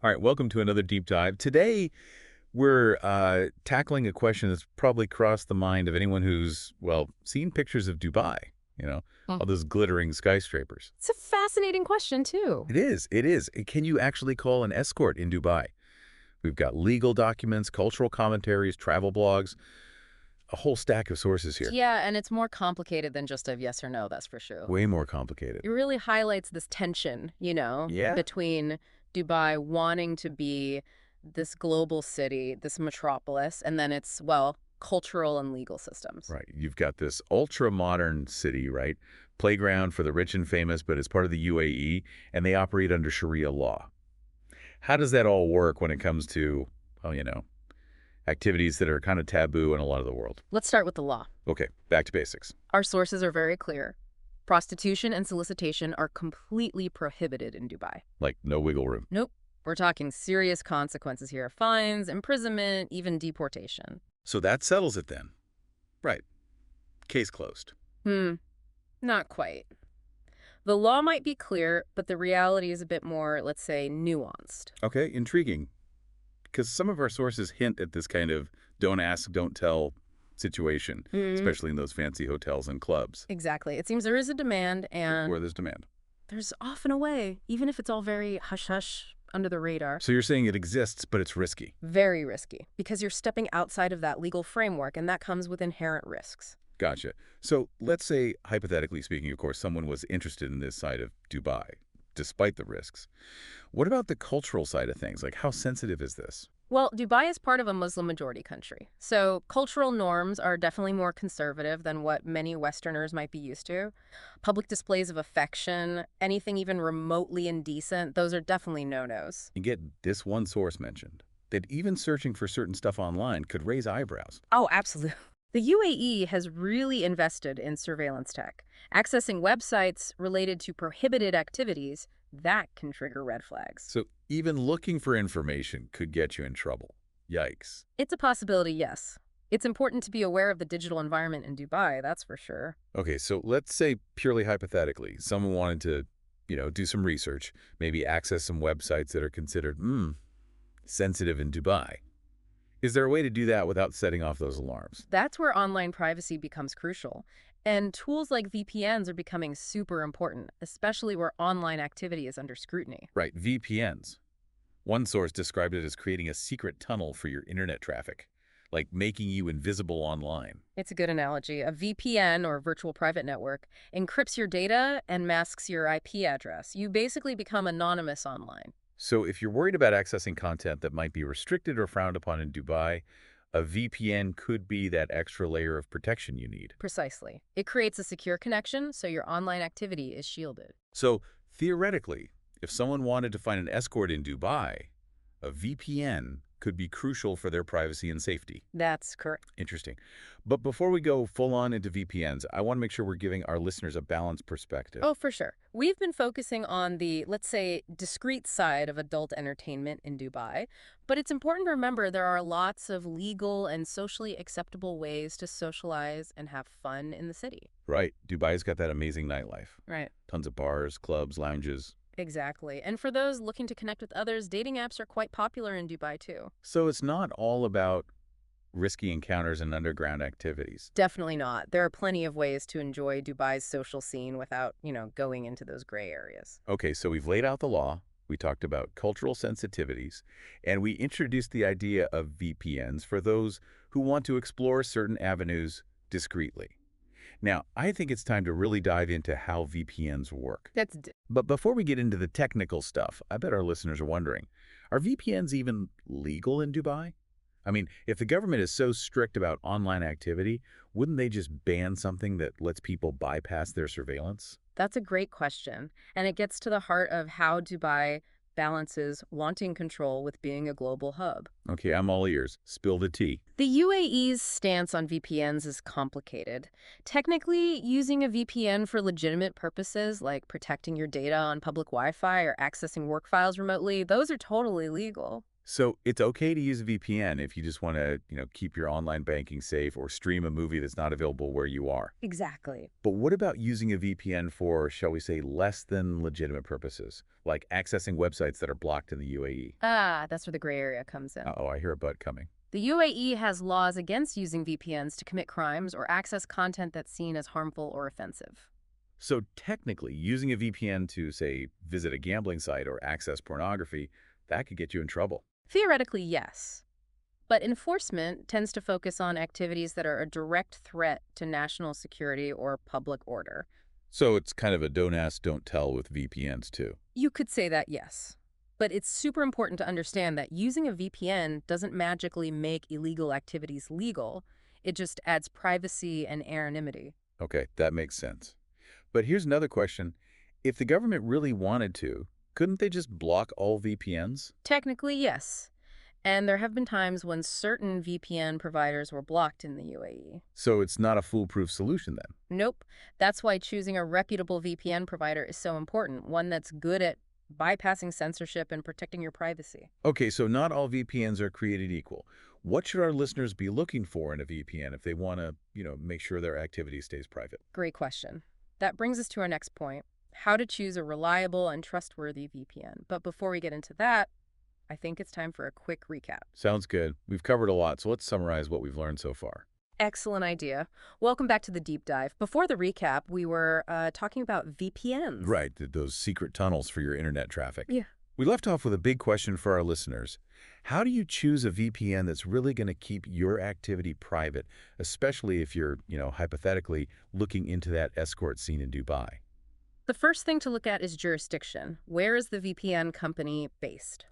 All right, welcome to another deep dive. Today, we're tackling a question that's probably crossed the mind of anyone who's, well, seen pictures of Dubai, you know, Hmm. all those glittering skyscrapers. It's a fascinating question, too. It is, it is. Can you actually call an escort in Dubai? We've got legal documents, cultural commentaries, travel blogs, a whole stack of sources here. Yeah, and it's more complicated than just a yes or no, that's for sure. Way more complicated. It really highlights this tension, Yeah? between Dubai wanting to be this global city, this metropolis, and then its, well, cultural and legal systems. Right. You've got this ultra-modern city, right? Playground for the rich and famous, but it's part of the UAE, and they operate under Sharia law. How does that all work when it comes to, well, activities that are kind of taboo in a lot of the world? Let's start with the law. Okay, back to basics. Our sources are very clear. Prostitution and solicitation are completely prohibited in Dubai. Like, no wiggle room. Nope. We're talking serious consequences here. Fines, imprisonment, even deportation. So that settles it then. Right. Case closed. Not quite. The law might be clear, but the reality is a bit more, let's say, nuanced. Okay, intriguing. Because some of our sources hint at this kind of don't ask, don't tell situation, especially in those fancy hotels and clubs Exactly. It seems there is a demand, and where there's demand. there's often a way, even if it's all very hush-hush under the radar. So you're saying it exists, but it's risky. Very risky, because you're stepping outside of that legal framework, and that comes with inherent risks. Gotcha. So let's say, hypothetically speaking, of course, someone was interested in this side of Dubai, despite the risks. What about the cultural side of things? Like, how sensitive is this? Well, Dubai is part of a Muslim-majority country, so cultural norms are definitely more conservative than what many Westerners might be used to. Public displays of affection, anything even remotely indecent, those are definitely no-nos. You get this one source mentioned, that even searching for certain stuff online could raise eyebrows. Oh, absolutely. The UAE has really invested in surveillance tech. Accessing websites related to prohibited activities, that can trigger red flags. So even looking for information could get you in trouble. Yikes. It's a possibility, yes. It's important to be aware of the digital environment in Dubai, that's for sure. Okay, so let's say purely hypothetically, someone wanted to, do some research, maybe access some websites that are considered, sensitive in Dubai. Is there a way to do that without setting off those alarms? That's where online privacy becomes crucial. And tools like VPNs are becoming super important, especially where online activity is under scrutiny. Right, VPNs. One source described it as creating a secret tunnel for your internet traffic, like making you invisible online. It's a good analogy. A VPN, or virtual private network, encrypts your data and masks your IP address. You basically become anonymous online. So if you're worried about accessing content that might be restricted or frowned upon in Dubai, a VPN could be that extra layer of protection you need. Precisely. It creates a secure connection, so your online activity is shielded. So theoretically, if someone wanted to find an escort in Dubai, a VPN could be crucial for their privacy and safety. That's correct. Interesting. But before we go full on into VPNs, I want to make sure we're giving our listeners a balanced perspective. Oh, for sure. We've been focusing on the, let's say, discreet side of adult entertainment in Dubai, but it's important to remember there are lots of legal and socially acceptable ways to socialize and have fun in the city. Right. Dubai's got that amazing nightlife. Right. Tons of bars, clubs, lounges. Exactly. And for those looking to connect with others, dating apps are quite popular in Dubai, too. So it's not all about risky encounters and underground activities. Definitely not. There are plenty of ways to enjoy Dubai's social scene without, going into those gray areas. Okay, so we've laid out the law, we talked about cultural sensitivities, and we introduced the idea of VPNs for those who want to explore certain avenues discreetly. Now, I think it's time to really dive into how VPNs work. But before we get into the technical stuff, I bet our listeners are wondering, are VPNs even legal in Dubai? I mean, if the government is so strict about online activity, wouldn't they just ban something that lets people bypass their surveillance? That's a great question, and it gets to the heart of how Dubai balances wanting control with being a global hub. Okay, I'm all ears. Spill the tea. The UAE's stance on VPNs is complicated. Technically, using a VPN for legitimate purposes, like protecting your data on public Wi-Fi or accessing work files remotely, those are totally legal. So it's okay to use a VPN if you just want to, keep your online banking safe or stream a movie that's not available where you are. Exactly. But what about using a VPN for, shall we say, less than legitimate purposes, like accessing websites that are blocked in the UAE? Ah, that's where the gray area comes in. Uh-oh, I hear a but coming. The UAE has laws against using VPNs to commit crimes or access content that's seen as harmful or offensive. So technically, using a VPN to, say, visit a gambling site or access pornography, that could get you in trouble. Theoretically, yes. But enforcement tends to focus on activities that are a direct threat to national security or public order. So it's kind of a don't ask, don't tell with VPNs too. You could say that, yes. But it's super important to understand that using a VPN doesn't magically make illegal activities legal. It just adds privacy and anonymity. Okay, that makes sense. But here's another question. If the government really wanted to, couldn't they just block all VPNs? Technically, yes. And there have been times when certain VPN providers were blocked in the UAE. So it's not a foolproof solution then. Nope. That's why choosing a reputable VPN provider is so important, one that's good at bypassing censorship and protecting your privacy. Okay, so not all VPNs are created equal. What should our listeners be looking for in a VPN if they want to, make sure their activity stays private? Great question. That brings us to our next point, how to choose a reliable and trustworthy VPN. But before we get into that, I think it's time for a quick recap. Sounds good. We've covered a lot, so let's summarize what we've learned so far. Excellent idea. Welcome back to the deep dive. Before the recap, we were talking about VPNs. Right, those secret tunnels for your internet traffic. Yeah. We left off with a big question for our listeners. How do you choose a VPN that's really going to keep your activity private, especially if you're, hypothetically looking into that escort scene in Dubai? The first thing to look at is jurisdiction. Where is the VPN company based?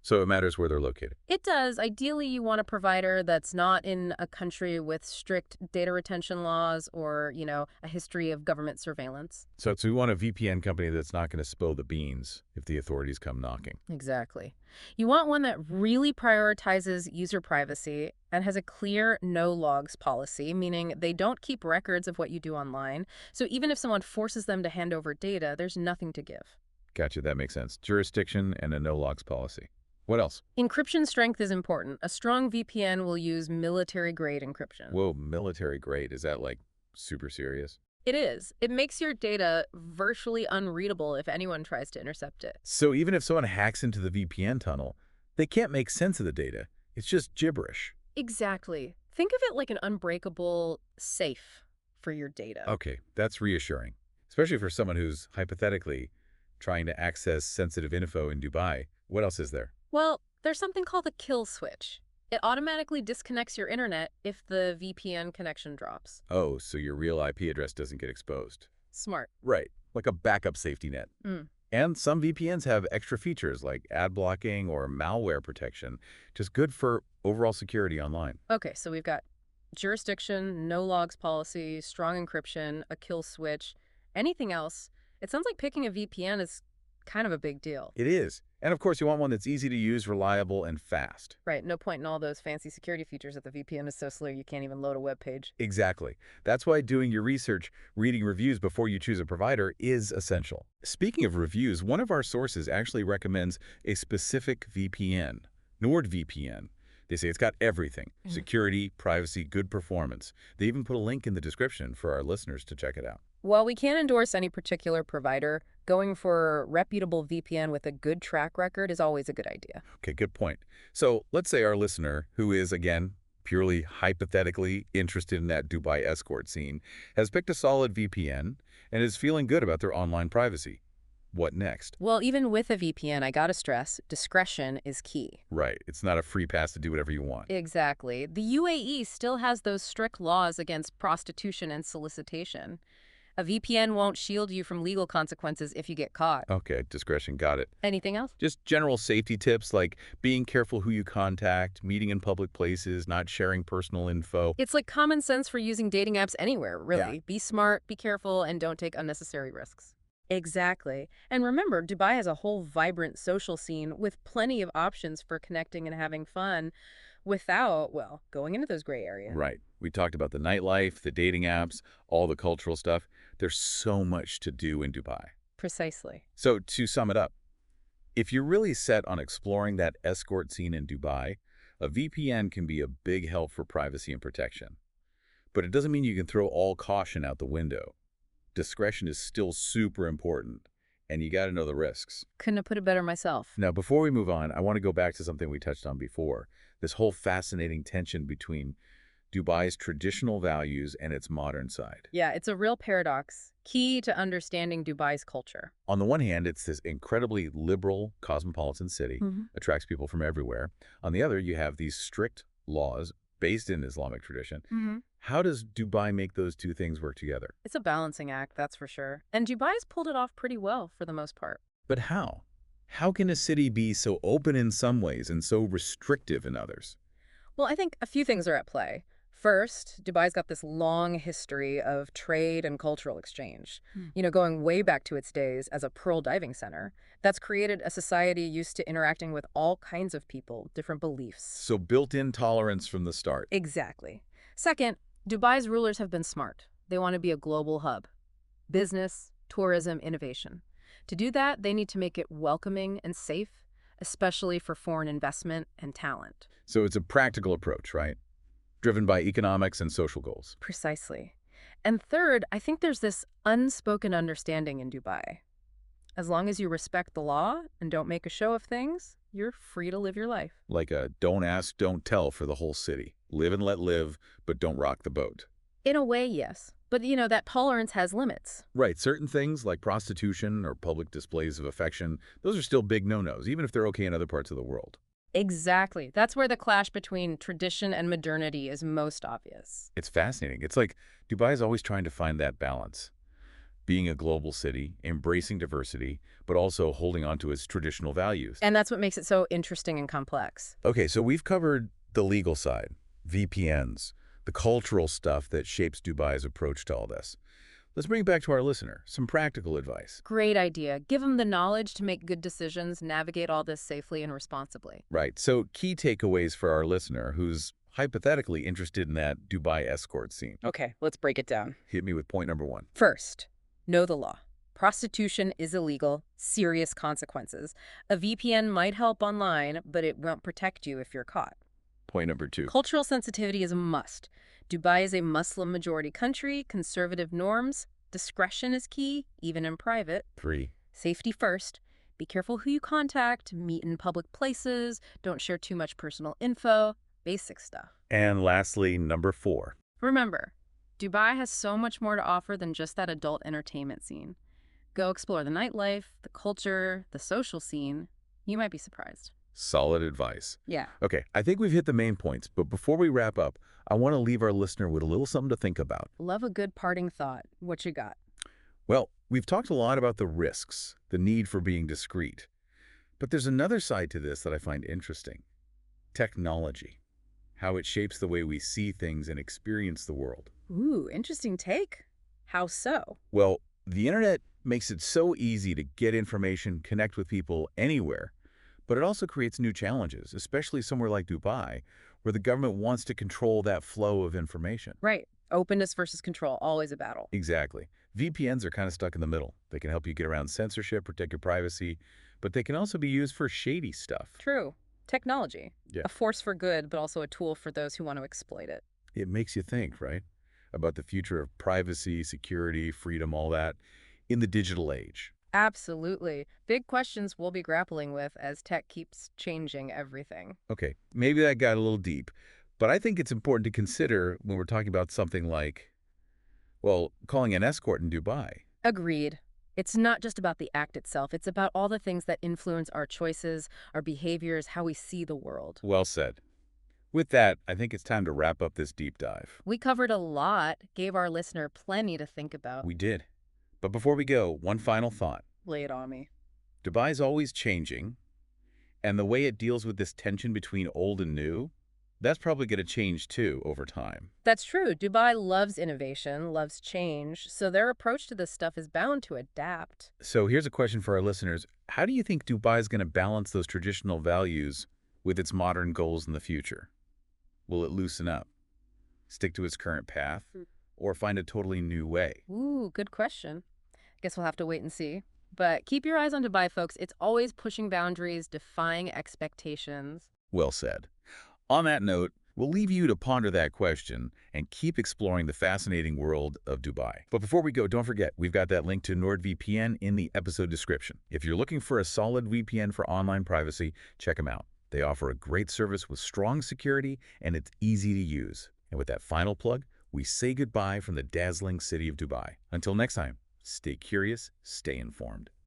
So it matters where they're located. It does. Ideally, you want a provider that's not in a country with strict data retention laws or, a history of government surveillance. So we want a VPN company that's not going to spill the beans if the authorities come knocking. Exactly. You want one that really prioritizes user privacy and has a clear no logs policy, meaning they don't keep records of what you do online. So even if someone forces them to hand over data, there's nothing to give. Gotcha, that makes sense. Jurisdiction and a no logs policy. What else? Encryption strength is important. A strong VPN will use military-grade encryption. Whoa, military grade. Is that like super serious? It is. It makes your data virtually unreadable if anyone tries to intercept it. So even if someone hacks into the VPN tunnel, they can't make sense of the data. It's just gibberish. Exactly. Think of it like an unbreakable safe for your data. Okay, that's reassuring, especially for someone who's hypothetically trying to access sensitive info in Dubai. What else is there? Well, there's something called a kill switch. It automatically disconnects your internet if the VPN connection drops. Oh, so your real IP address doesn't get exposed. Smart. Right, like a backup safety net. And some VPNs have extra features like ad blocking or malware protection, just good for overall security online. Okay, so we've got jurisdiction, no logs policy, strong encryption, a kill switch. Anything else? It sounds like picking a VPN is kind of a big deal. It is. And of course, you want one that's easy to use, reliable, and fast. Right, no point in all those fancy security features if the VPN is so slow you can't even load a web page. Exactly. That's why doing your research, reading reviews before you choose a provider is essential. Speaking of reviews, one of our sources actually recommends a specific VPN, NordVPN. They say it's got everything: security, privacy, good performance. They even put a link in the description for our listeners to check it out. While we can't endorse any particular provider, going for a reputable VPN with a good track record is always a good idea. Okay, good point. So let's say our listener, who is, again, purely hypothetically interested in that Dubai escort scene, has picked a solid VPN and is feeling good about their online privacy. What next? Well, even with a VPN, I gotta stress, discretion is key. Right. It's not a free pass to do whatever you want. Exactly. The UAE still has those strict laws against prostitution and solicitation. A VPN won't shield you from legal consequences if you get caught. Okay, discretion, got it. Anything else? Just general safety tips like being careful who you contact, meeting in public places, not sharing personal info. It's like common sense for using dating apps anywhere, really. Yeah. Be smart, be careful, and don't take unnecessary risks. Exactly. And remember, Dubai has a whole vibrant social scene with plenty of options for connecting and having fun without, well, going into those gray areas. Right. We talked about the nightlife, the dating apps, all the cultural stuff. There's so much to do in Dubai. Precisely. So to sum it up, If you're really set on exploring that escort scene in Dubai, a VPN can be a big help for privacy and protection. But it doesn't mean you can throw all caution out the window. Discretion is still super important, and you got to know the risks. Couldn't have put it better myself. Now, before we move on, I want to go back to something we touched on before, this whole fascinating tension between Dubai's traditional values and its modern side. Yeah, it's a real paradox, key to understanding Dubai's culture. On the one hand, it's this incredibly liberal, cosmopolitan city, attracts people from everywhere. On the other, you have these strict laws based in Islamic tradition. How does Dubai make those two things work together? It's a balancing act, that's for sure. And Dubai's pulled it off pretty well for the most part. But how? How can a city be so open in some ways and so restrictive in others? Well, I think a few things are at play. First, Dubai's got this long history of trade and cultural exchange, going way back to its days as a pearl diving center. That's created a society used to interacting with all kinds of people, different beliefs. So built-in tolerance from the start. Exactly. Second, Dubai's rulers have been smart. They want to be a global hub. Business, tourism, innovation. To do that, they need to make it welcoming and safe, especially for foreign investment and talent. So it's a practical approach, right? Driven by economics and social goals. Precisely. And third, I think there's this unspoken understanding in Dubai. As long as you respect the law and don't make a show of things, you're free to live your life. Like a don't ask, don't tell for the whole city. Live and let live, but don't rock the boat. In a way, yes. But, that tolerance has limits. Right, certain things like prostitution or public displays of affection, those are still big no-nos, even if they're okay in other parts of the world. Exactly. That's where the clash between tradition and modernity is most obvious. It's fascinating. It's like Dubai is always trying to find that balance. Being a global city, embracing diversity, but also holding on to its traditional values. And that's what makes it so interesting and complex. Okay, so we've covered the legal side, VPNs, the cultural stuff that shapes Dubai's approach to all this. Let's bring it back to our listener, some practical advice. Great idea. Give them the knowledge to make good decisions, navigate all this safely and responsibly. Right, so key takeaways for our listener who's hypothetically interested in that Dubai escort scene. Okay, let's break it down. Hit me with point number one. First, know the law. Prostitution is illegal, serious consequences. A VPN might help online, but it won't protect you if you're caught. Point number two. Cultural sensitivity is a must. Dubai is a Muslim-majority country, conservative norms. Discretion is key, even in private. Three. Safety first. Be careful who you contact, meet in public places, don't share too much personal info, basic stuff. And lastly, number four. Remember, Dubai has so much more to offer than just that adult entertainment scene. Go explore the nightlife, the culture, the social scene. You might be surprised. Solid advice. Yeah. Okay, I think we've hit the main points, but before we wrap up, I want to leave our listener with a little something to think about. Love a good parting thought. What you got? Well, we've talked a lot about the risks, the need for being discreet. But there's another side to this that I find interesting. Technology. How it shapes the way we see things and experience the world. Ooh, interesting take. How so? Well, the internet makes it so easy to get information, connect with people anywhere. But it also creates new challenges, especially somewhere like Dubai, where the government wants to control that flow of information. Right. Openness versus control, always a battle. Exactly. VPNs are kind of stuck in the middle. They can help you get around censorship, protect your privacy, but they can also be used for shady stuff. True. Technology. Yeah. A force for good, but also a tool for those who want to exploit it. It makes you think, right? About the future of privacy, security, freedom, all that in the digital age. Absolutely. Big questions we'll be grappling with as tech keeps changing everything. Okay, maybe that got a little deep, but I think it's important to consider when we're talking about something like, well, calling an escort in Dubai. Agreed. It's not just about the act itself. It's about all the things that influence our choices, our behaviors, how we see the world. Well said. With that, I think it's time to wrap up this deep dive. We covered a lot, gave our listener plenty to think about. We did. But before we go, one final thought. Lay it on me. Dubai's always changing, and the way it deals with this tension between old and new, that's probably going to change too over time. That's true. Dubai loves innovation, loves change, so their approach to this stuff is bound to adapt. So here's a question for our listeners. How do you think Dubai is going to balance those traditional values with its modern goals in the future? Will it loosen up, stick to its current path, or find a totally new way? Ooh, good question. Guess we'll have to wait and see. But keep your eyes on Dubai, folks. It's always pushing boundaries, defying expectations. Well said. On that note, we'll leave you to ponder that question and keep exploring the fascinating world of Dubai. But before we go, don't forget, we've got that link to NordVPN in the episode description. If you're looking for a solid VPN for online privacy, check them out. They offer a great service with strong security, and it's easy to use. And with that final plug, we say goodbye from the dazzling city of Dubai. Until next time, stay curious, stay informed.